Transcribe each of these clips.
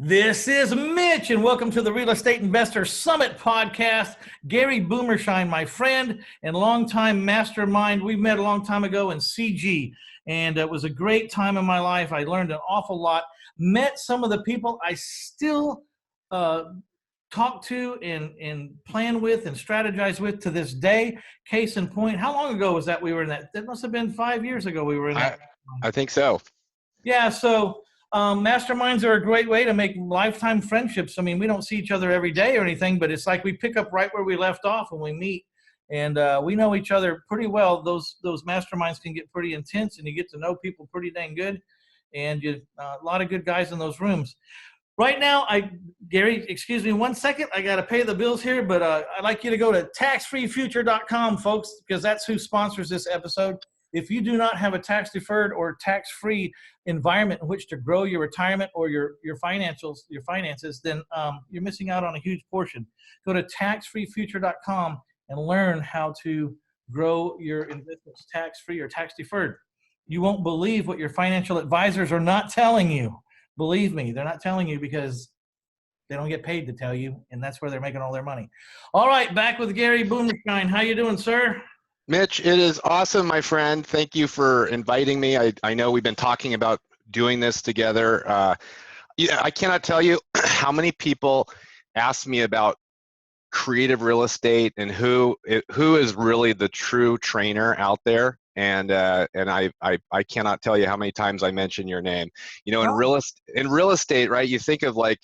This is Mitch, and welcome to the Real Estate Investor Summit podcast. Gary Boomershine, my friend and longtime mastermind. We met a long time ago in CG, and it was a great time in my life. I learned an awful lot, met some of the people I still talk to and plan with and strategize with to this day. Case in point, how long ago was that we were in that? That must have been 5 years ago we were in that. I think so. Yeah, so masterminds are a great way to make lifetime friendships. I mean, we don't see each other every day or anything, but it's like we pick up right where we left off when we meet, and we know each other pretty well. Those masterminds can get pretty intense, and you get to know people pretty dang good, and a lot of good guys in those rooms. Right now, Gary, excuse me 1 second. I got to pay the bills here, but I'd like you to go to taxfreefuture.com, folks, because that's who sponsors this episode. If you do not have a tax-deferred or tax-free environment in which to grow your retirement or your finances, then you're missing out on a huge portion. Go to taxfreefuture.com and learn how to grow your investments tax-free or tax-deferred. You won't believe what your financial advisors are not telling you. Believe me, they're not telling you because they don't get paid to tell you, and that's where they're making all their money. All right, back with Gary Boomershine. How you doing, sir? Mitch, it is awesome, my friend. Thank you for inviting me. I know we've been talking about doing this together. I cannot tell you how many people ask me about creative real estate and who is really the true trainer out there. And I cannot tell you how many times I mention your name. You know, in real estate, right? You think of like,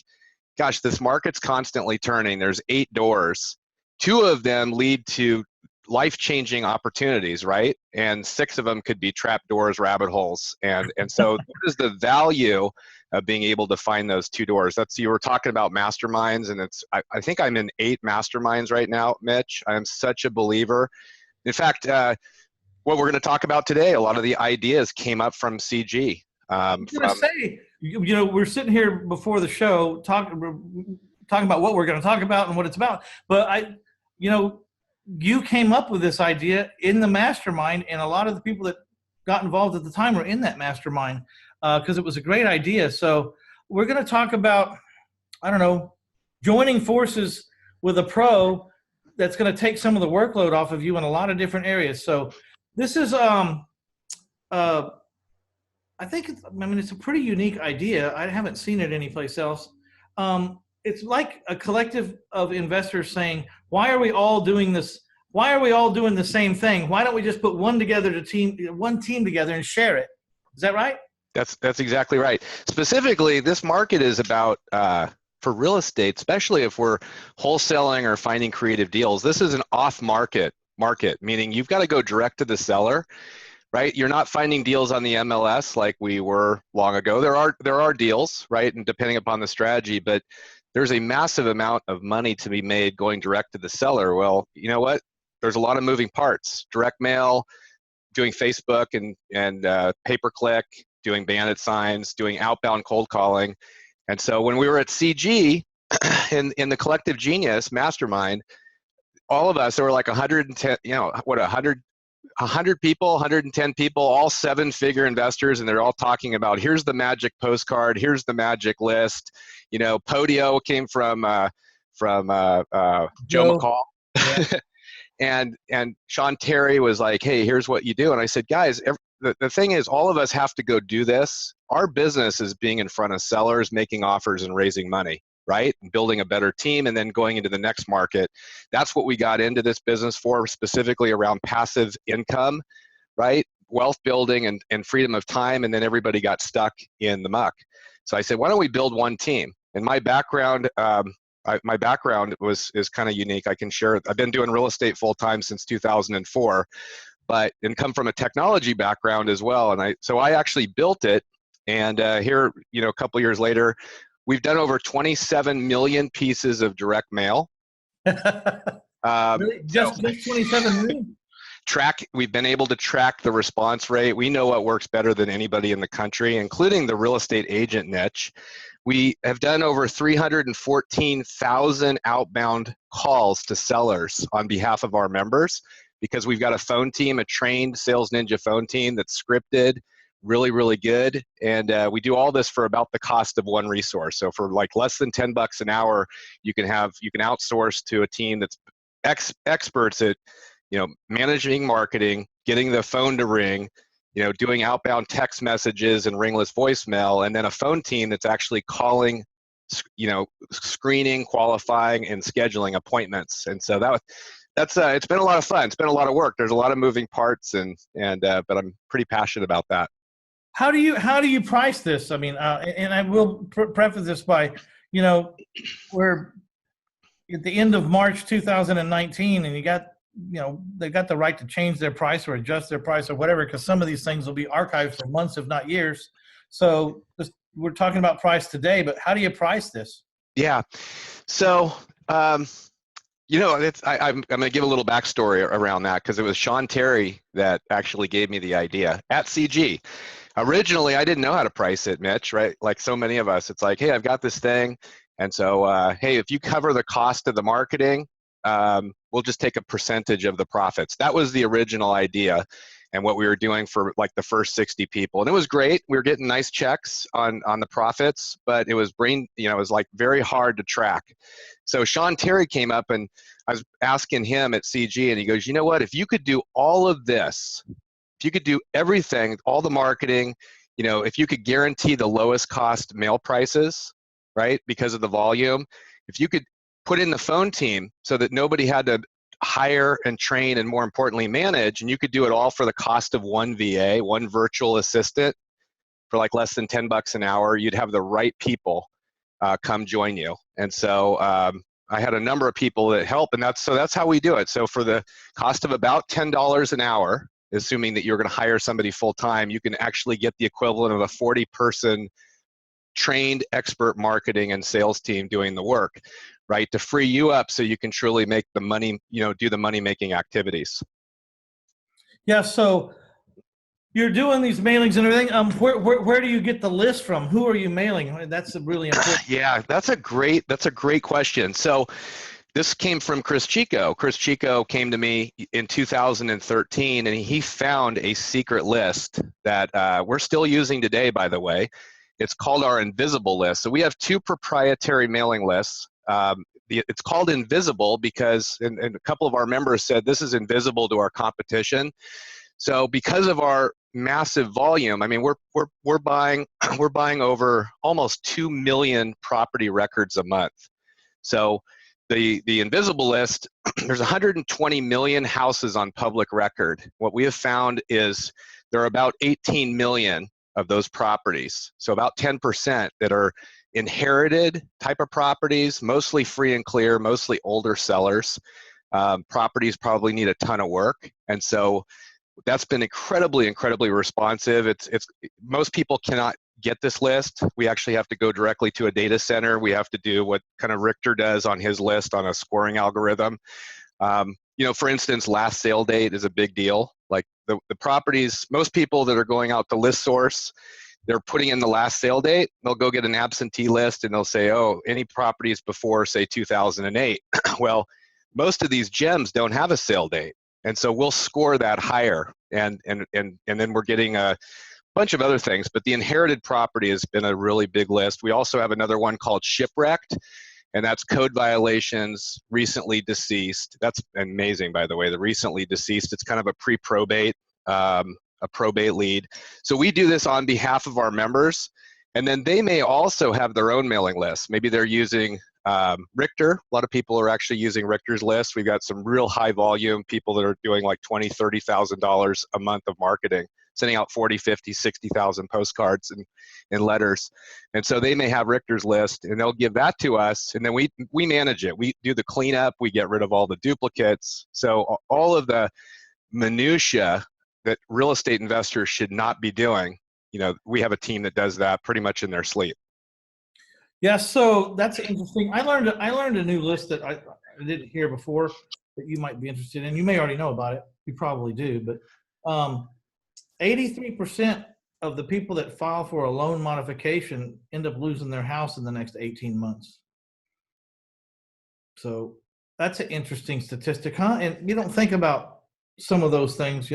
gosh, this market's constantly turning. There's 8 doors. 2 of them lead to life-changing opportunities, right? And 6 of them could be trap doors, rabbit holes. And so what is the value of being able to find those 2 doors? You were talking about masterminds, and I think I'm in 8 masterminds right now, Mitch. I'm such a believer. In fact, what we're going to talk about today, a lot of the ideas came up from CG. I was going to say, you know, we're sitting here before the show talking about what we're going to talk about and what it's about. But you came up with this idea in the mastermind, and a lot of the people that got involved at the time were in that mastermind because it was a great idea. So we're going to talk about, joining forces with a pro that's going to take some of the workload off of you in a lot of different areas. So this is, I think, it's a pretty unique idea. I haven't seen it anyplace else. It's like a collective of investors saying, why are we all doing this? Why are we all doing the same thing? Why don't we just put one team together and share it? Is that right? That's exactly right. Specifically, this market is about, for real estate, especially if we're wholesaling or finding creative deals, this is an off-market market, meaning you've got to go direct to the seller, right? You're not finding deals on the MLS like we were long ago. There are deals, right? And depending upon the strategy, but there's a massive amount of money to be made going direct to the seller. Well, you know what? There's a lot of moving parts. Direct mail, doing Facebook and pay-per-click, doing bandit signs, doing outbound cold calling. And so when we were at CG in the Collective Genius Mastermind, all of us, there were like 110, 100 people, 110 people, all 7-figure investors, and they're all talking about, here's the magic postcard, here's the magic list. You know, Podio came from Joe McCall. Yeah. and Sean Terry was like, hey, here's what you do. And I said, guys, the thing is, all of us have to go do this. Our business is being in front of sellers, making offers and raising money, right? And building a better team and then going into the next market. That's what we got into this business for, specifically around passive income, right? Wealth building and freedom of time. And then everybody got stuck in the muck. So I said, why don't we build one team? And my background, is kind of unique. I can share it. I've been doing real estate full time since 2004, and come from a technology background as well. And so I actually built it. And here, a couple years later, we've done over 27 million pieces of direct mail. Really? Just 27 million? We've been able to track the response rate. We know what works better than anybody in the country, including the real estate agent niche. We have done over 314,000 outbound calls to sellers on behalf of our members, because we've got a phone team, a trained Sales Ninja phone team that's scripted, really, really good. And we do all this for about the cost of one resource. So for like less than $10 an hour, you can outsource to a team that's experts at, managing marketing, getting the phone to ring, doing outbound text messages and ringless voicemail, and then a phone team that's actually calling, screening, qualifying, and scheduling appointments. And so that's it's been a lot of fun. It's been a lot of work. There's a lot of moving parts, but I'm pretty passionate about that. How do you price this? I mean, and I will preface this by, we're at the end of March 2019, and you got, they've got the right to change their price or adjust their price or whatever, because some of these things will be archived for months, if not years. So we're talking about price today, but how do you price this? Yeah. So, I'm going to give a little backstory around that, because it was Sean Terry that actually gave me the idea at CG. Originally, I didn't know how to price it, Mitch, right? Like so many of us, it's like, hey, I've got this thing. And so, hey, if you cover the cost of the marketing, we'll just take a percentage of the profits. That was the original idea and what we were doing for like the first 60 people. And it was great. We were getting nice checks on the profits, but it was it was like very hard to track. So Sean Terry came up, and I was asking him at CG, and he goes, you know what, if you could do all of this, if you could do everything, all the marketing, if you could guarantee the lowest cost mail prices, right, because of the volume, if you could put in the phone team so that nobody had to hire and train and, more importantly, manage, and you could do it all for the cost of one VA, one virtual assistant, for like less than $10 an hour, you'd have the right people come join you. And so I had a number of people that help, and that's how we do it. So for the cost of about $10 an hour, assuming that you're going to hire somebody full-time, you can actually get the equivalent of a 40-person trained expert marketing and sales team doing the work, right, to free you up so you can truly make the money, do the money-making activities. Yeah, so you're doing these mailings and everything. Where do you get the list from? Who are you mailing? That's a really important. Yeah, that's a great question. So this came from Chris Chico. Chris Chico came to me in 2013, and he found a secret list that we're still using today, by the way. It's called our invisible list. So we have two proprietary mailing lists. It's called invisible because, and a couple of our members said this is invisible to our competition. So because of our massive volume, I mean, we're buying over almost 2 million property records a month. So the invisible list, there's 120 million houses on public record. What we have found is there are about 18 million of those properties. So about 10% that are inherited type of properties, mostly free and clear, mostly older sellers. Properties probably need a ton of work. And so that's been incredibly responsive. It's most people cannot get this list. We actually have to go directly to a data center. We have to do what kind of Richter does on his list on a scoring algorithm. For instance, last sale date is a big deal. Like the properties, most people that are going out to list source, they're putting in the last sale date. They'll go get an absentee list and they'll say, oh, any properties before, say, 2008. Well, most of these gems don't have a sale date. And so we'll score that higher. And then we're getting a bunch of other things. But the inherited property has been a really big list. We also have another one called shipwrecked. And that's code violations, recently deceased. That's amazing, by the way, the recently deceased. It's kind of a pre-probate, a probate lead. So we do this on behalf of our members. And then they may also have their own mailing list. Maybe they're using Richter. A lot of people are actually using Richter's list. We've got some real high volume people that are doing like $20,000, $30,000 a month of marketing, sending out 40, 50, 60,000 postcards and letters. And so they may have Richter's list and they'll give that to us. And then we manage it. We do the cleanup. We get rid of all the duplicates. So all of the minutia that real estate investors should not be doing, we have a team that does that pretty much in their sleep. Yeah, so that's interesting. I learned a new list that I didn't hear before that you might be interested in. You may already know about it. You probably do, but 83% of the people that file for a loan modification end up losing their house in the next 18 months. So that's an interesting statistic, huh? And you don't think about some of those things,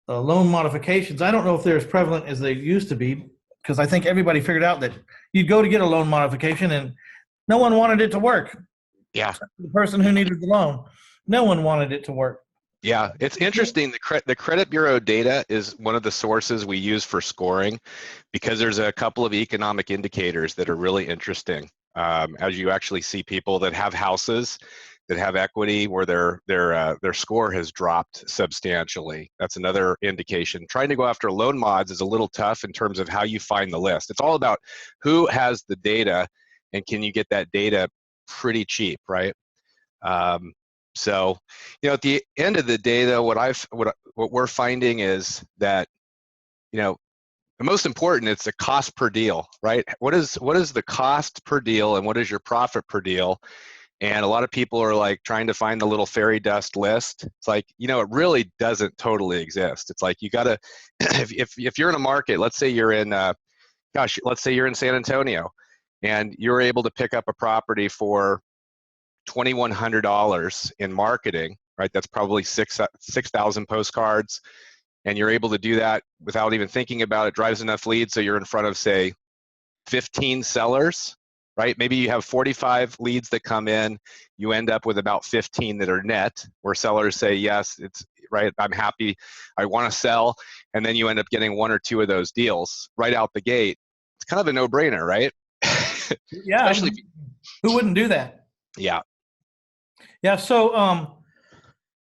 loan modifications. I don't know if they're as prevalent as they used to be, because I think everybody figured out that you'd go to get a loan modification and no one wanted it to work. Yeah. The person who needed the loan, no one wanted it to work. Yeah, it's interesting. The credit bureau data is one of the sources we use for scoring, because there's a couple of economic indicators that are really interesting. As you actually see people that have houses that have equity where their score has dropped substantially. That's another indication. Trying to go after loan mods is a little tough in terms of how you find the list. It's all about who has the data and can you get that data pretty cheap, right? So, at the end of the day, though, what we're finding is that, the most important, it's the cost per deal, right? What is the cost per deal and what is your profit per deal? And a lot of people are like trying to find the little fairy dust list. It's like, it really doesn't totally exist. It's like you gotta, if you're in a market, let's say you're in, let's say you're in San Antonio, and you're able to pick up a property for $2,100 in marketing, right? That's probably 6,000 postcards, and you're able to do that without even thinking about it. Drives enough leads so you're in front of, say, 15 sellers, right? Maybe you have 45 leads that come in. You end up with about 15 that are net, where sellers say, yes, it's right, I'm happy, I want to sell, and then you end up getting one or two of those deals right out the gate. It's kind of a no-brainer, right? Yeah. Especially who wouldn't do that? Yeah. Yeah. So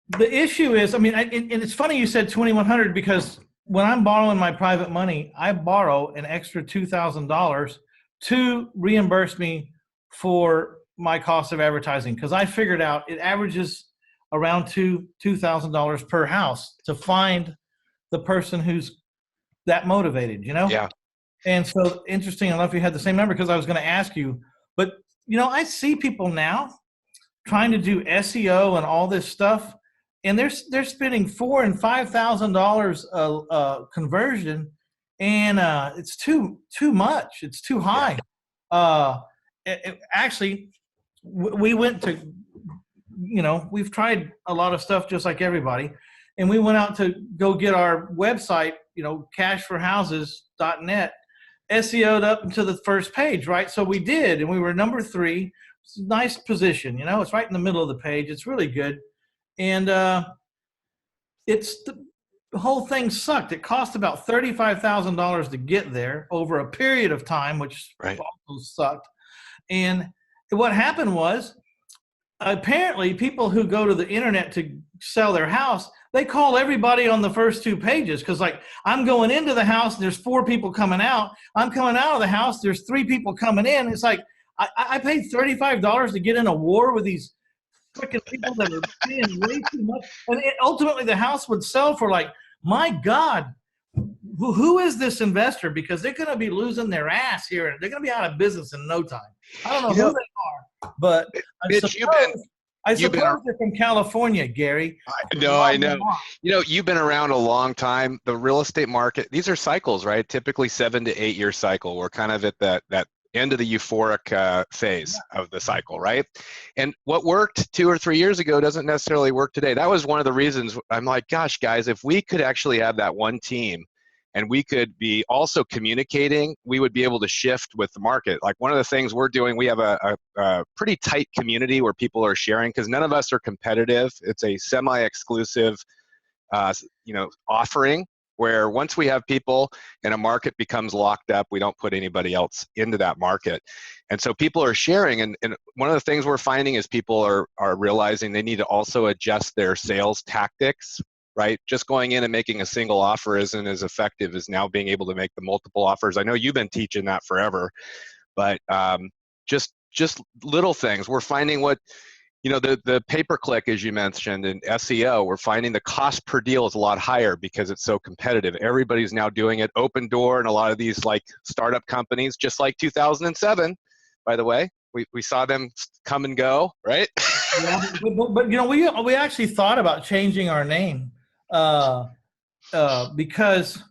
the issue is, and it's funny you said 2,100, because when I'm borrowing my private money, I borrow an extra $2,000 to reimburse me for my cost of advertising, because I figured out it averages around $2,000 per house to find the person who's that motivated, Yeah. And so, interesting enough, you had the same number, because I was going to ask you, but I see people now trying to do SEO and all this stuff, and they're spending $4,000 and $5,000 conversion, and it's too much. It's too high. Actually, we went to, we've tried a lot of stuff just like everybody, and we went out to go get our website, cashforhouses.net, SEO'd up into the first page, right? So we did, and we were number 3. It's a nice position, it's right in the middle of the page. It's really good. And the whole thing sucked. It cost about $35,000 to get there over a period of time, which also sucked. And what happened was, apparently people who go to the internet to sell their house, they call everybody on the first 2 pages, because like, I'm going into the house, there's 4 people coming out. I'm coming out of the house, there's 3 people coming in. It's like, I paid $35 to get in a war with these freaking people that are paying way too much. And ultimately the house would sell for, like, my God, who is this investor? Because they're going to be losing their ass here, and they're going to be out of business in no time. I don't know who they are, but I suppose they're from California, Gary. I know. You've been around a long time. The real estate market, these are cycles, right? Typically 7 to 8 year cycle. We're kind of at that end of the euphoric phase of the cycle, right? And what worked 2 or 3 years ago doesn't necessarily work today. That was one of the reasons I'm like, gosh, guys, if we could actually have that one team and we could be also communicating, we would be able to shift with the market. Like, one of the things we're doing, we have a pretty tight community where people are sharing, because none of us are competitive. It's a semi-exclusive, offering, where once we have people and a market becomes locked up, we don't put anybody else into that market. And so people are sharing, and one of the things we're finding is people are realizing they need to also adjust their sales tactics, right? Just going in and making a single offer isn't as effective as now being able to make the multiple offers. I know you've been teaching that forever, but just little things. We're finding the pay-per-click, as you mentioned, in SEO, we're finding the cost per deal is a lot higher because it's so competitive. Everybody's now doing it. Open Door and a lot of these like startup companies, just like 2007, by the way, we saw them come and go, right? Yeah, but we actually thought about changing our name because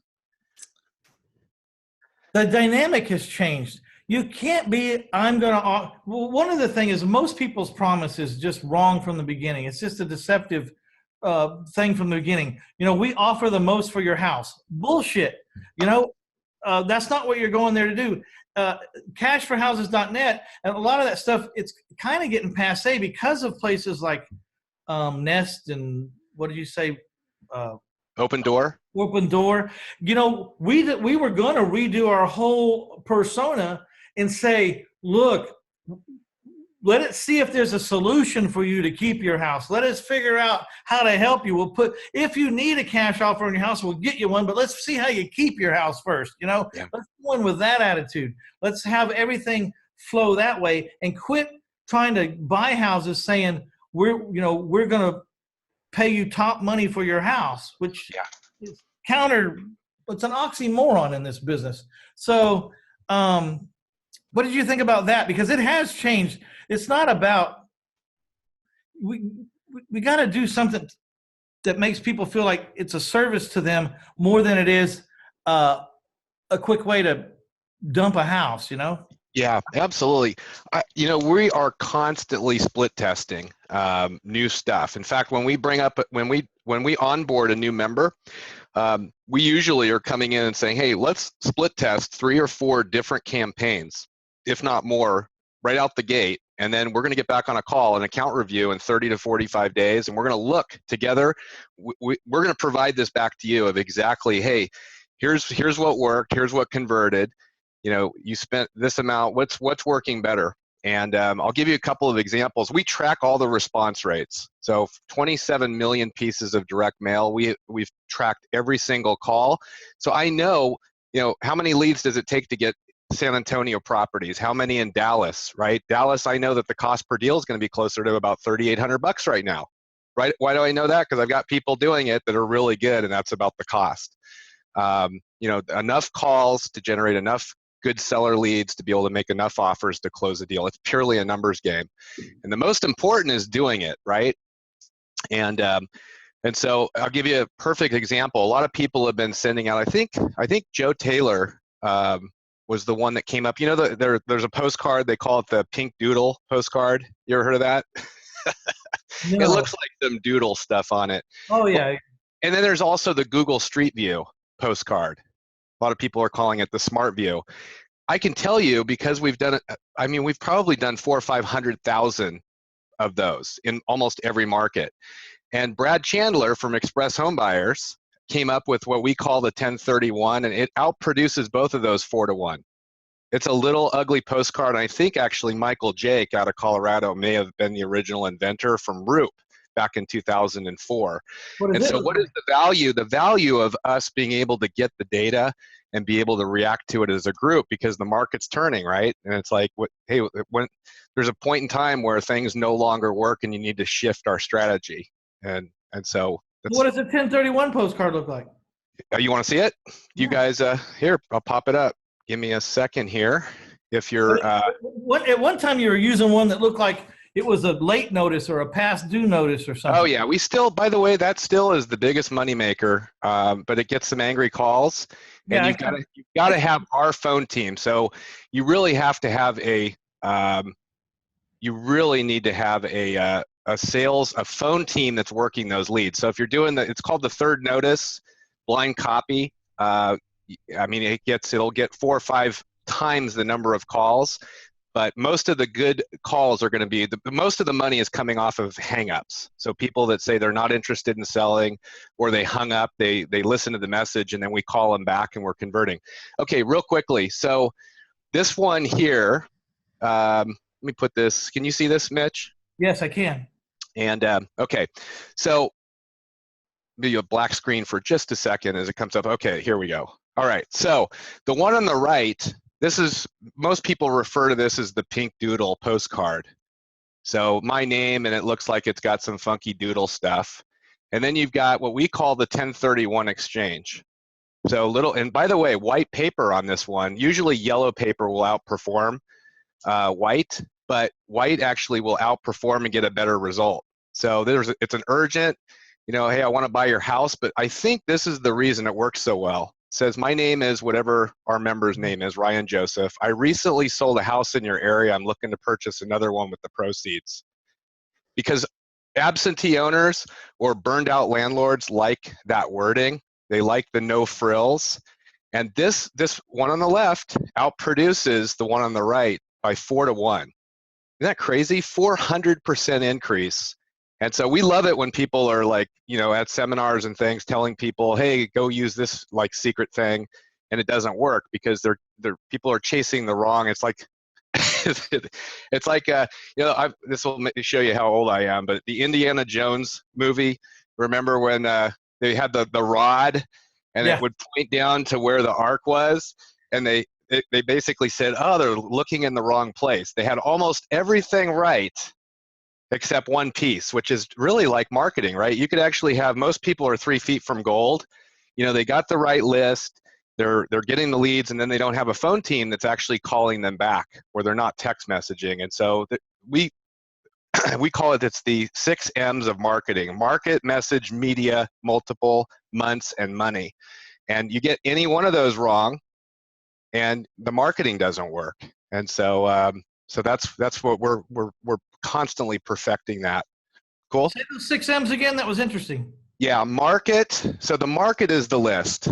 the dynamic has changed. You can't be, one of the things is most people's promise is just wrong from the beginning. It's just a deceptive thing from the beginning. You know, we offer the most for your house. Bullshit. You know, that's not what you're going there to do. Cashforhouses.net, and a lot of that stuff, it's kind of getting passe because of places like Nest and what did you say? Open Door. Open Door. You know, we were going to redo our whole persona and say, look, let it see if there's a solution for you to keep your house. Let us figure out how to help you. We'll put, if you need a cash offer on your house, we'll get you one, but let's see how you keep your house first. You know, Yeah. Let's go in with that attitude. Let's have everything flow that way and quit trying to buy houses saying we're going to pay you top money for your house, which is it's an oxymoron in this business. So, what did you think about that? Because it has changed. It's not about, we got to do something that makes people feel like it's a service to them more than it is a quick way to dump a house, you know? Yeah, absolutely. You know, we are constantly split testing new stuff. In fact, when we onboard a new member, we usually are coming in and saying, hey, let's split test 3 or 4 different campaigns, if not more, right out the gate. And then we're going to get back on a call, an account review in 30 to 45 days. And we're going to look together. We're going to provide this back to you of exactly, hey, here's what worked. Here's what converted. You know, you spent this amount. What's working better? And I'll give you a couple of examples. We track all the response rates. So 27 million pieces of direct mail. We've tracked every single call. So I know, you know, how many leads does it take to get San Antonio properties? How many in Dallas, right? Dallas, I know that the cost per deal is going to be closer to about $3,800 right now, right? Why do I know that? Because I've got people doing it that are really good, and that's about the cost. You know, enough calls to generate enough good seller leads to be able to make enough offers to close a deal. It's purely a numbers game. And the most important is doing it, right? And so I'll give you a perfect example. A lot of people have been sending out, I think Joe Taylor was the one that came up. You know, there's a postcard, they call it the Pink Doodle postcard. You ever heard of that? No. It looks like some doodle stuff on it. Oh, yeah. And then there's also the Google Street View postcard. A lot of people are calling it the Smart View. I can tell you, because we've done it, I mean, we've probably done 400,000 or 500,000 of those in almost every market. And Brad Chandler from Express Home Buyers came up with what we call the 1031, and it outproduces both of those 4 to 1. It's a little ugly postcard. And I think actually Michael Jake out of Colorado may have been the original inventor from Roop back in 2004. And so what is the value? The value of us being able to get the data and be able to react to it as a group, because the market's turning, right? And it's like, hey, when there's a point in time where things no longer work and you need to shift our strategy. And so that's, what does a 1031 postcard look like? you want to see it? You guys, here, I'll pop it up. Give me a second here. If you're at one time you were using one that looked like it was a late notice or a past due notice or something. Oh yeah, we still, by the way, that still is the biggest moneymaker, but it gets some angry calls, and you've got to have our phone team. So you really have to have you really need to have a phone team that's working those leads. So if you're doing it's called the third notice, blind copy. I mean, it'll get 4 or 5 times the number of calls. But most of the good calls are going to be, most of the money is coming off of hang-ups. So people that say they're not interested in selling, or they hung up, they listen to the message, and then we call them back and we're converting. Okay, real quickly. So this one here, let me put this, can you see this, Mitch? Yes, I can. And okay, so be a black screen for just a second as it comes up. Okay, here we go. All right, so the one on the right, this is, most people refer to this as the Pink Doodle postcard. So my name, and it looks like it's got some funky doodle stuff. And then you've got what we call the 1031 exchange. So and by the way, white paper on this one, usually yellow paper will outperform white, but white actually will outperform and get a better result. So it's an urgent, you know, hey, I want to buy your house, but I think this is the reason it works so well. Says, my name is whatever our member's name is, Ryan Joseph. I recently sold a house in your area. I'm looking to purchase another one with the proceeds. Because absentee owners or burned out landlords like that wording. They like the no frills. And this one on the left outproduces the one on the right by 4 to 1. Isn't that crazy? 400% increase. And so we love it when people are like, you know, at seminars and things telling people, hey, go use this like secret thing, and it doesn't work because people are chasing the wrong. It's like it's like you know, this will show you how old I am, but the Indiana Jones movie, remember when they had the rod and Yeah. it would point down to where the ark was, and they basically said, oh, they're looking in the wrong place. They had almost everything right except one piece, which is really like marketing, right? You could actually have, most people are 3 feet from gold. You know, they got the right list, they're getting the leads, and then they don't have a phone team that's actually calling them back, or they're not text messaging. And so we call it, it's the 6 M's of marketing: market, message, media, multiple, months, and money. And you get any one of those wrong, and the marketing doesn't work. And so so that's what we're constantly perfecting that. Cool. Say those 6 M's again. That was interesting. Yeah, market. So the market is the list,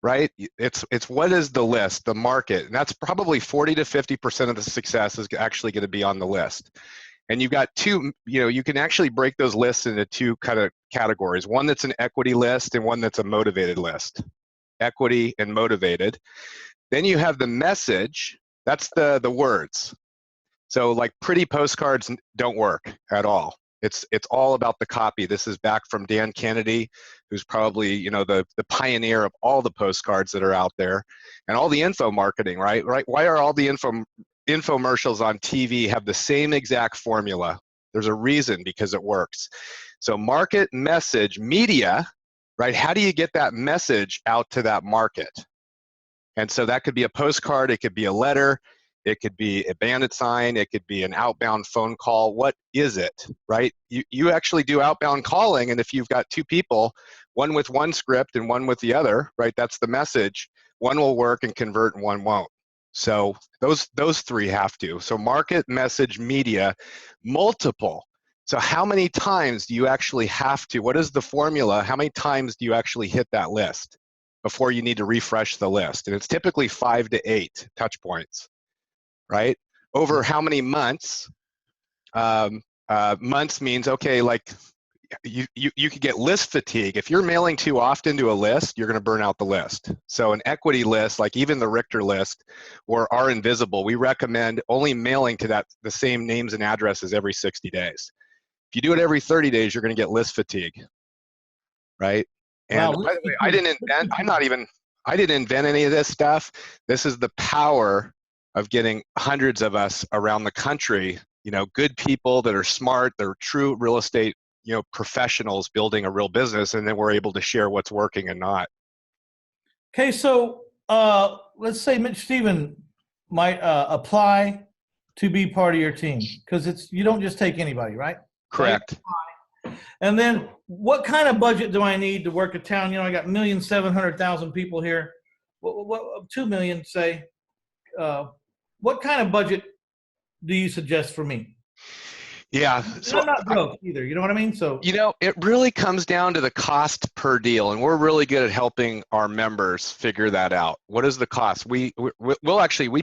right? It's what is the list, the market, and that's probably 40 to 50% of the success is actually going to be on the list. And you've got two, you know, you can actually break those lists into 2 kind of categories: one that's an equity list and one that's a motivated list. Equity and motivated. Then you have the message. That's the words. So like pretty postcards don't work at all. It's all about the copy. This is back from Dan Kennedy, who's probably, you know, the pioneer of all the postcards that are out there, and all the info marketing, right? Why are all the infomercials on TV have the same exact formula? There's a reason, because it works. So market, message, media, right? How do you get that message out to that market? And so that could be a postcard, it could be a letter, it could be a bandit sign, it could be an outbound phone call. What is it, right? You actually do outbound calling, and if you've got 2 people, one with one script and one with the other, right, that's the message. One will work and convert and one won't. So those 3 have to. So market, message, media, multiple. So how many times do you actually have to, what is the formula? How many times do you actually hit that list before you need to refresh the list? And it's typically 5 to 8 touch points, right? Over how many months? Months means, okay, like you could get list fatigue. If you're mailing too often to a list, you're going to burn out the list. So an equity list, like even the Richter list or our Invisible, we recommend only mailing to the same names and addresses every 60 days. If you do it every 30 days, you're going to get list fatigue, right? And Wow, by the way, I didn't invent any of this stuff. This is the power of getting hundreds of us around the country, you know, good people that are smart, they're true real estate, you know, professionals building a real business, and then we're able to share what's working and not. Okay, so let's say Mitch Stephen might apply to be part of your team, because you don't just take anybody, right? Correct. And then what kind of budget do I need to work a town? You know, I got 1,700,000 people here. What 2 million, say. What kind of budget do you suggest for me? Yeah. So I'm not broke either. You know what I mean? So, you know, it really comes down to the cost per deal, and we're really good at helping our members figure that out. What is the cost? We'll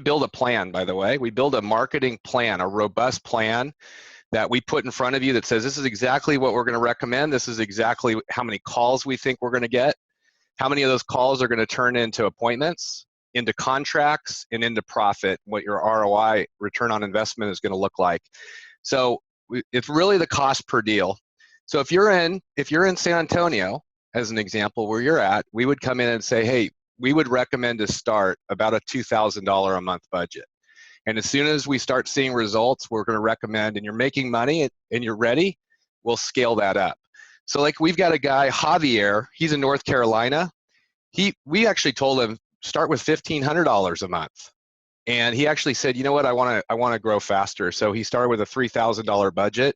build a plan, by the way. We build a marketing plan, a robust plan that we put in front of you that says, this is exactly what we're going to recommend. This is exactly how many calls we think we're going to get. How many of those calls are going to turn into appointments, into contracts, and into profit, what your ROI, return on investment, is going to look like. So it's really the cost per deal. So if you're in San Antonio, as an example, where you're at, we would come in and say, hey, we would recommend to start about a $2,000 a month budget. And as soon as we start seeing results, we're going to recommend, and you're making money and you're ready, we'll scale that up. So like we've got a guy, Javier, he's in North Carolina. We actually told him, start with $1,500 a month. And he actually said, you know what, I want to grow faster. So he started with a $3,000 budget.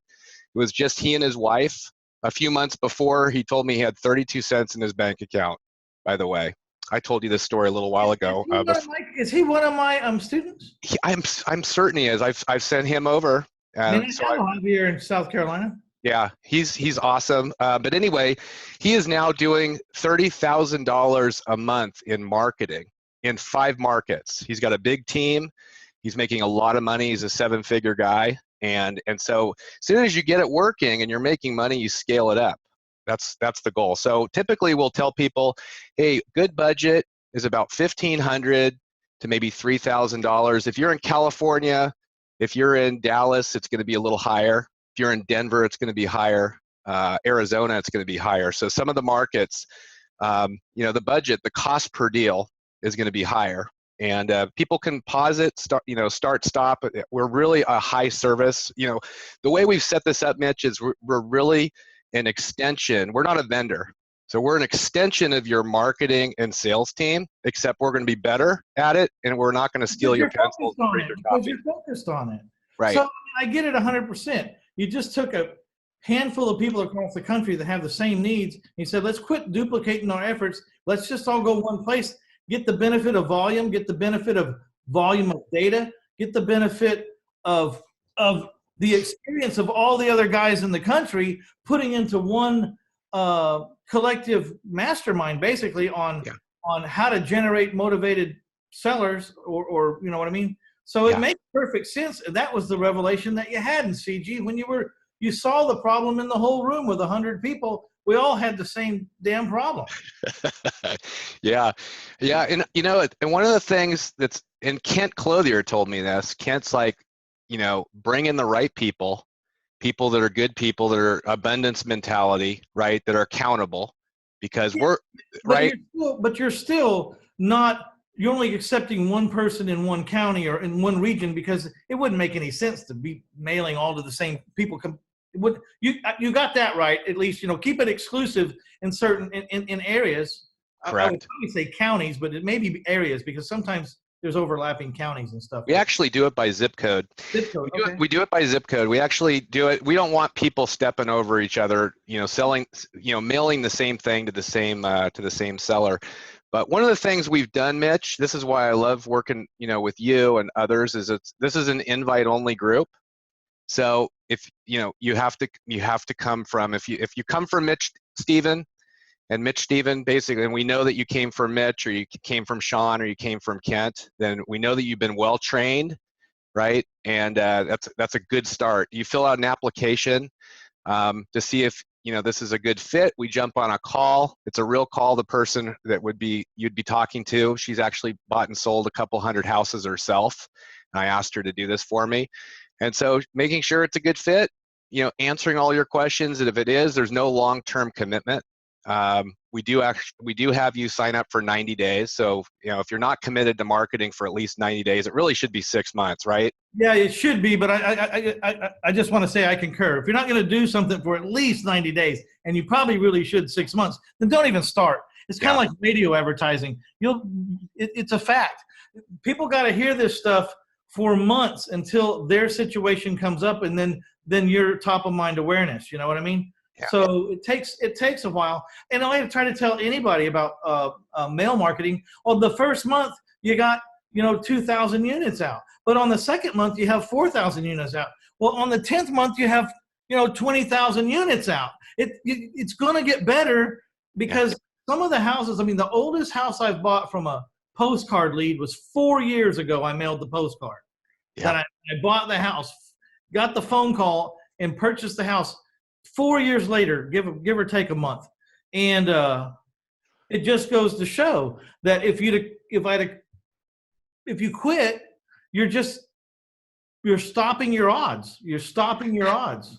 It was just he and his wife. A few months before, he told me he had 32 cents in his bank account, by the way. I told you this story a little while ago. Is he one of my students? I'm certain he is. I've sent him over. I know Javier in South Carolina. Yeah, he's awesome. But anyway, he is now doing $30,000 a month in marketing in 5 markets. He's got a big team. He's making a lot of money. He's a 7-figure guy, and so as soon as you get it working and you're making money, you scale it up. That's the goal. So typically, we'll tell people, hey, good budget is about $1,500 to maybe $3,000. If you're in California, if you're in Dallas, it's going to be a little higher. If you're in Denver, it's going to be higher. Arizona, it's going to be higher. So some of the markets, the budget, the cost per deal is going to be higher. And people can pause it, start, stop. We're really a high service. The way we've set this up, Mitch, is we're really an extension. We're not a vendor. So we're an extension of your marketing and sales team, except we're going to be better at it, and we're not going to steal your pencils and read your because copy. you're focused on it. Right. So I get it 100%. You just took a handful of people across the country that have the same needs. And you said, let's quit duplicating our efforts. Let's just all go one place, get the benefit of volume, get the benefit of volume of data, get the benefit of the experience of all the other guys in the country, putting into one collective mastermind, basically on how to generate motivated sellers, or you know what I mean? So it makes perfect sense. And that was the revelation that you had in CG when you saw the problem in the whole room with 100 people. We all had the same damn problem. Yeah. And and one of the things and Kent Clothier told me this. Kent's like, bring in the right people that are good people, that are abundance mentality, right? That are accountable, because you're still not. You're only accepting one person in one county or in one region, because it wouldn't make any sense to be mailing all to the same people. You got that right, at least. Keep it exclusive in certain in areas. Correct. I would probably say counties, but it may be areas, because sometimes there's overlapping counties and stuff. We actually do it by zip code. We do it by zip code. We actually do it. We don't want people stepping over each other, selling, mailing the same thing to the same seller. But one of the things we've done, Mitch, this is why I love working, with you and others, is this is an invite-only group. So if you have to come from, if you come from Mitch Stephen, and Mitch Stephen, basically, and we know that you came from Mitch, or you came from Sean, or you came from Kent, then we know that you've been well trained, right? And that's a good start. You fill out an application to see if this is a good fit. We jump on a call. It's a real call. The person that you'd be talking to, she's actually bought and sold a couple hundred houses herself. I asked her to do this for me. And so making sure it's a good fit, answering all your questions. And if it is, there's no long-term commitment. We do have you sign up for 90 days. So, if you're not committed to marketing for at least 90 days, it really should be 6 months, right? Yeah, it should be. But I just want to say I concur. If you're not going to do something for at least 90 days, and you probably really should 6 months, then don't even start. It's kind of like radio advertising. It's a fact. People got to hear this stuff for months until their situation comes up, and then you're top of mind awareness. You know what I mean? Yeah. So it takes a while. And I try to tell anybody about mail marketing. Well, the first month you got 2,000 units out, but on the second month you have 4,000 units out. Well, on the 10th month you have 20,000 units out. It's going to get better, because some of the houses. I mean, the oldest house I've bought from a postcard lead was 4 years ago. I mailed the postcard. That I bought the house, got the phone call, and purchased the house 4 years later, give or take a month. And it just goes to show that if you quit, you're stopping your odds. You're stopping your odds.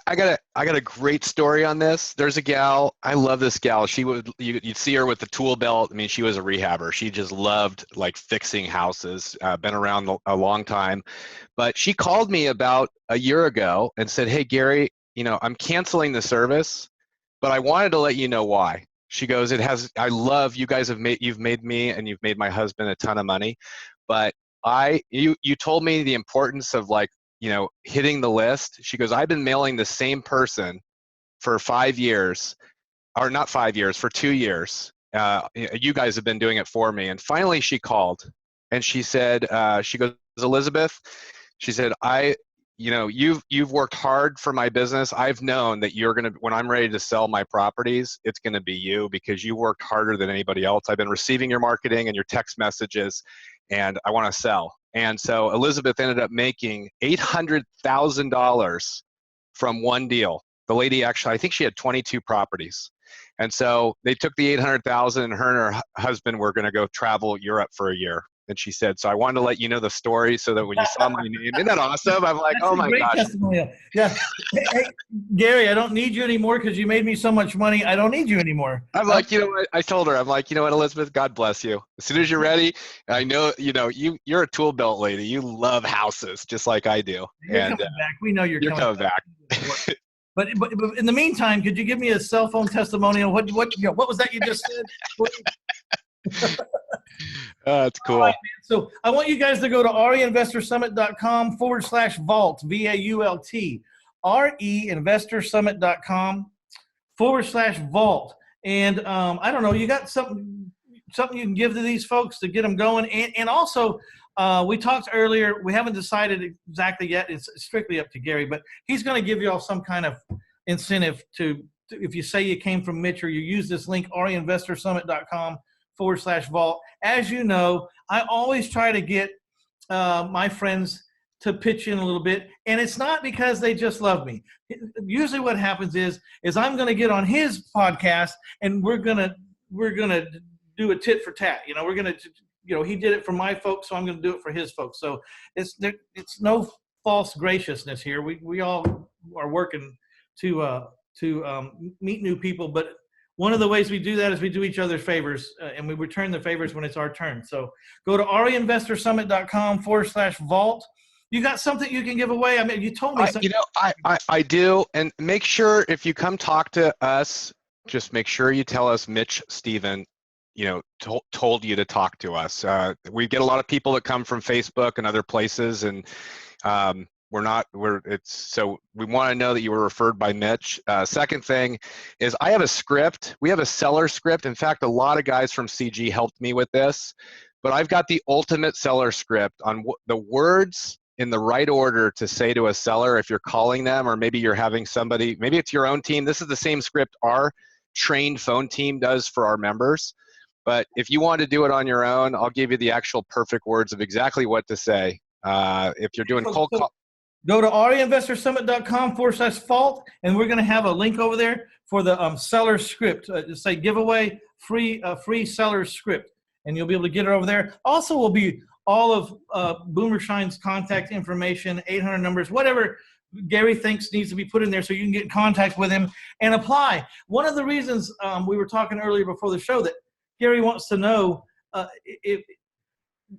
I got a great story on this. There's a gal. I love this gal. You'd see her with the tool belt. I mean, she was a rehabber. She just loved fixing houses. Been around a long time, but she called me about a year ago and said, "Hey, Gary, I'm canceling the service, but I wanted to let you know why." She goes, I love you guys you've made me and you've made my husband a ton of money, but you told me the importance of hitting the list. She goes, I've been mailing the same person for 5 years, or not 5 years, for 2 years. You guys have been doing it for me. And finally she called and she said, she goes, Elizabeth, she said, you know, you've worked hard for my business. I've known that you're going to, when I'm ready to sell my properties, it's going to be you, because you worked harder than anybody else. I've been receiving your marketing and your text messages, and I want to sell. And so Elizabeth ended up making $800,000 from one deal. The lady actually, I think she had 22 properties. And so they took the 800,000, and her husband were going to go travel Europe for a year. And she said, so I wanted to let you know the story so that when you saw my name, isn't that awesome? I'm like, That's oh a my great gosh. testimonial. Yeah. Hey, Gary, I don't need you anymore because you made me so much money. I don't need you anymore. I'm like, you know what? I told her, I'm like, you know what, Elizabeth, God bless you. As soon as you're ready, I know, you know, you're a tool belt lady. You love houses just like I do. You're And coming back. We know you're coming back. back. But in the meantime, could you give me a cell phone testimonial? What was that you just said? That's cool. All right, man. So I want you guys to go to reinvestorsummit.com/vault, VAULT, reinvestorsummit.com/vault. And I don't know, you got something you can give to these folks to get them going. And also, we talked earlier, we haven't decided exactly yet. It's strictly up to Gary, but he's going to give you all some kind of incentive to if you say you came from Mitch or you use this link, reinvestorsummit.com/vault. As you know, I always try to get my friends to pitch in a little bit, and it's not because they just love me. Usually what happens is I'm going to get on his podcast, and we're going to do a tit for tat. You know, we're going to, you know, he did it for my folks, so I'm going to do it for his folks. So it's no false graciousness here. We all are working to meet new people, but one of the ways we do that is we do each other favors, and we return the favors when it's our turn. So go to reinvestorsummit.com/vault. You got something you can give away? I mean, you told me something. You know, I do. And make sure if you come talk to us, just make sure you tell us Mitch Stephen, you know, told you to talk to us. We get a lot of people that come from Facebook and other places, and so we want to know that you were referred by Mitch. Second thing is I have a script. We have a seller script. In fact, a lot of guys from CG helped me with this, but I've got the ultimate seller script on the words in the right order to say to a seller if you're calling them, or maybe you're having somebody, maybe it's your own team. This is the same script our trained phone team does for our members. But if you want to do it on your own, I'll give you the actual perfect words of exactly what to say. If you're doing cold call. Go to reinvestorsummit.com/vault, and we're going to have a link over there for the seller script. Just say giveaway free seller script, and you'll be able to get it over there. Also will be all of Boomershine's contact information, 800 numbers, whatever Gary thinks needs to be put in there so you can get in contact with him and apply. One of the reasons we were talking earlier before the show that Gary wants to know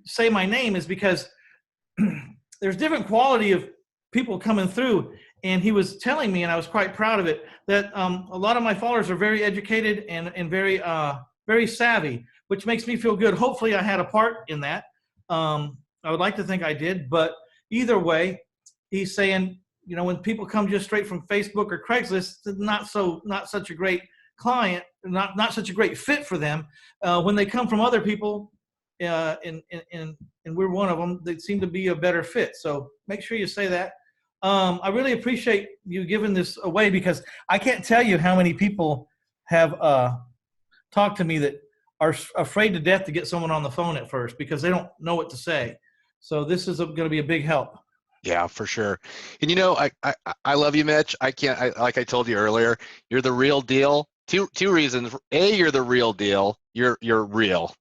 say my name is because there's different quality of people coming through, and he was telling me, and I was quite proud of it, that a lot of my followers are very educated and very very savvy, which makes me feel good. Hopefully I had a part in that. I would like to think I did, but either way, he's saying, you know, when people come just straight from Facebook or Craigslist, not such a great client, not such a great fit for them. When they come from other people, and we're one of them, they seem to be a better fit. So make sure you say that. I really appreciate you giving this away, because I can't tell you how many people have talked to me that are afraid to death to get someone on the phone at first because they don't know what to say. So this is going to be a big help. Yeah, for sure. And you know, I love you, Mitch. Like I told you earlier, you're the real deal. Two reasons. A, you're the real deal. You're real,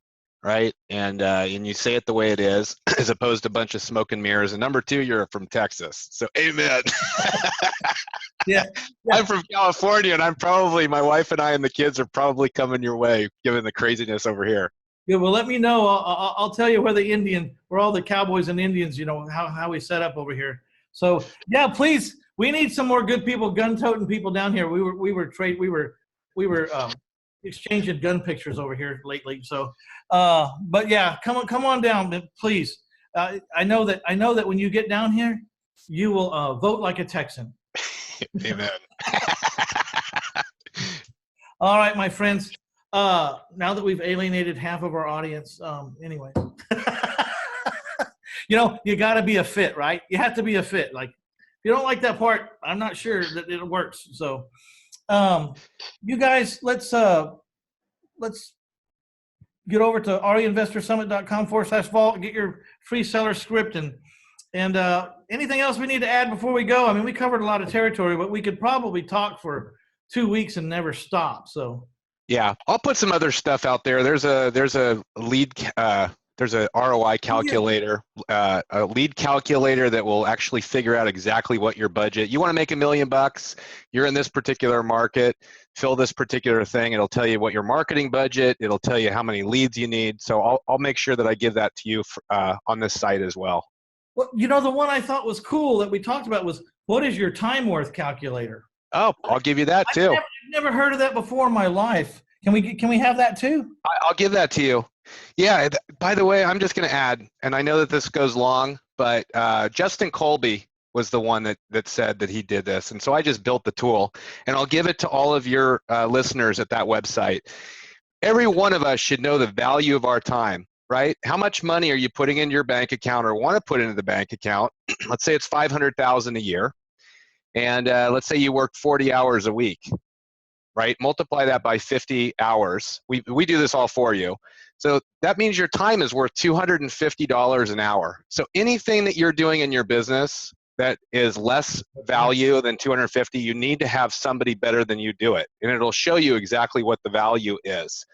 right? And you say it the way it is, as opposed to a bunch of smoke and mirrors. And number two, you're from Texas. So amen. Yeah. I'm from California, and my wife and I and the kids are probably coming your way, given the craziness over here. Yeah, well, let me know. I'll tell you where all the cowboys and Indians, you know, how we set up over here. So yeah, please, we need some more good people, gun-toting people down here. We were exchanging gun pictures over here lately. So, but yeah, come on down, please. I know that when you get down here, you will vote like a Texan. Amen. All right, my friends. Now that we've alienated half of our audience, anyway, you know, you got to be a fit, right? You have to be a fit. Like you don't like that part, I'm not sure that it works. So, you guys, let's get over to reinvestorsummit.com/vault, get your free seller script, and anything else we need to add before we go? I mean, we covered a lot of territory, but we could probably talk for 2 weeks and never stop. So Yeah, I'll put some other stuff out there. There's a lead there's a ROI calculator, a lead calculator that will actually figure out exactly what your budget. You want to make $1 million, you're in this particular market, fill this particular thing. It'll tell you what your marketing budget, it'll tell you how many leads you need. So I'll make sure that I give that to you on this site as well. Well, you know, the one I thought was cool that we talked about was, what is your time worth calculator? Oh, I'll give you that too. I've never heard of that before in my life. Can we have that too? I'll give that to you. Yeah, by the way, I'm just going to add, and I know that this goes long, but Justin Colby was the one that said that he did this. And so I just built the tool, and I'll give it to all of your listeners at that website. Every one of us should know the value of our time, right? How much money are you putting into your bank account or want to put into the bank account? Let's say it's $500,000 a year. And let's say you work 40 hours a week, right? Multiply that by 50 hours. We do this all for you. So that means your time is worth $250 an hour. So anything that you're doing in your business that is less value than $250, you need to have somebody better than you do it. And it'll show you exactly what the value is.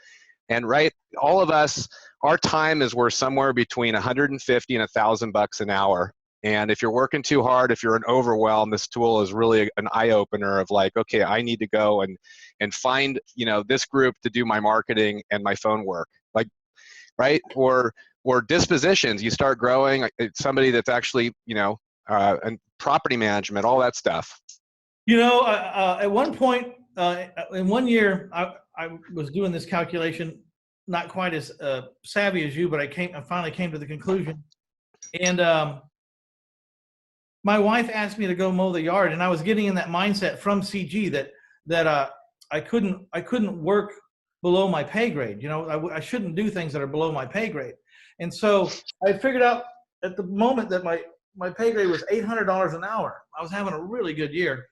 And right, all of us, our time is worth somewhere between $150 and $1,000 an hour. And if you're working too hard, if you're an overwhelm, this tool is really an eye-opener of like, okay, I need to go and find, you know, this group to do my marketing and my phone work. Like, right? Or dispositions, you start growing, it's somebody that's actually, you know, and property management, all that stuff. You know, at one point, in 1 year, I was doing this calculation, not quite as savvy as you, but I finally came to the conclusion. And my wife asked me to go mow the yard, and I was getting in that mindset from CG that I couldn't work below my pay grade. You know, I shouldn't do things that are below my pay grade. And so I figured out at the moment that my pay grade was $800 an hour. I was having a really good year.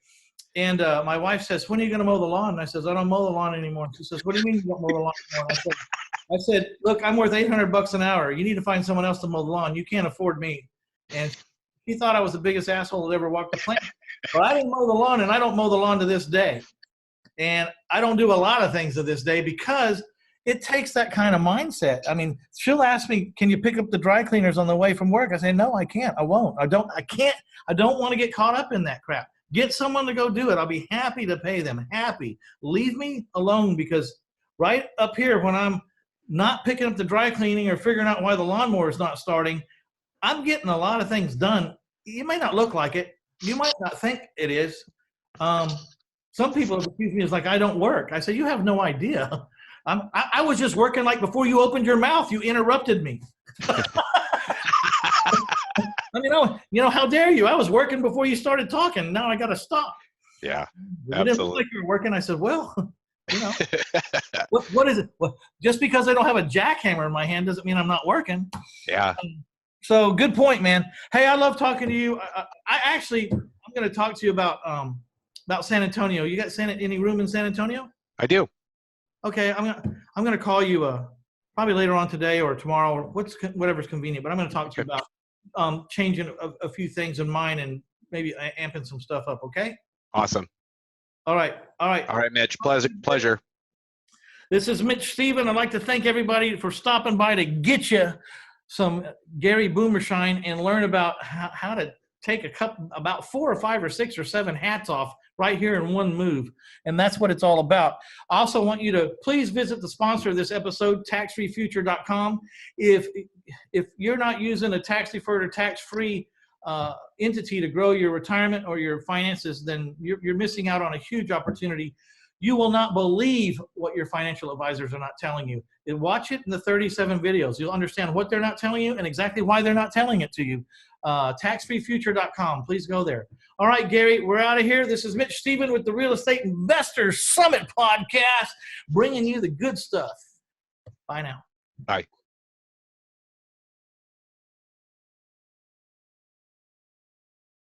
And my wife says, when are you going to mow the lawn? And I says, I don't mow the lawn anymore. She says, what do you mean you don't mow the lawn anymore? I said, look, I'm worth $800 an hour. You need to find someone else to mow the lawn. You can't afford me. And he thought I was the biggest asshole that ever walked the planet. But I didn't mow the lawn, and I don't mow the lawn to this day. And I don't do a lot of things to this day because it takes that kind of mindset. I mean, she'll ask me, can you pick up the dry cleaners on the way from work? I say, no, I can't. I won't. I don't want to get caught up in that crap. Get someone to go do it. I'll be happy to pay them. Happy. Leave me alone, because right up here when I'm not picking up the dry cleaning or figuring out why the lawnmower is not starting, I'm getting a lot of things done. You may not look like it. You might not think it is. Some people have accused me as like I don't work. I say, you have no idea. I was just working like before you opened your mouth, you interrupted me. I mean, you know, how dare you? I was working before you started talking. Now I got to stop. Yeah, absolutely. You didn't look like you were working. I said, well, you know, what is it? Well, just because I don't have a jackhammer in my hand doesn't mean I'm not working. Yeah. So good point, man. Hey, I love talking to you. I'm going to talk to you about San Antonio. You got any room in San Antonio? I do. Okay, I'm gonna call you probably later on today or tomorrow, or whatever's convenient. But I'm gonna talk to you about changing a few things in mine and maybe amping some stuff up. Okay. Awesome. All right, Mitch. Pleasure. This is Mitch Stephen. I'd like to thank everybody for stopping by to get you some Gary Boomershine and learn about how to take about 4 or 5 or 6 or 7 hats off right here in one move. And that's what it's all about. I also want you to please visit the sponsor of this episode, taxfreefuture.com. If you're not using a tax-deferred or tax-free entity to grow your retirement or your finances, then you're missing out on a huge opportunity. You will not believe what your financial advisors are not telling you. Watch it in the 37 videos. You'll understand what they're not telling you and exactly why they're not telling it to you. Taxfreefuture.com. Please go there. All right, Gary, we're out of here. This is Mitch Stephen with the Real Estate Investors Summit podcast, bringing you the good stuff. Bye now. Bye.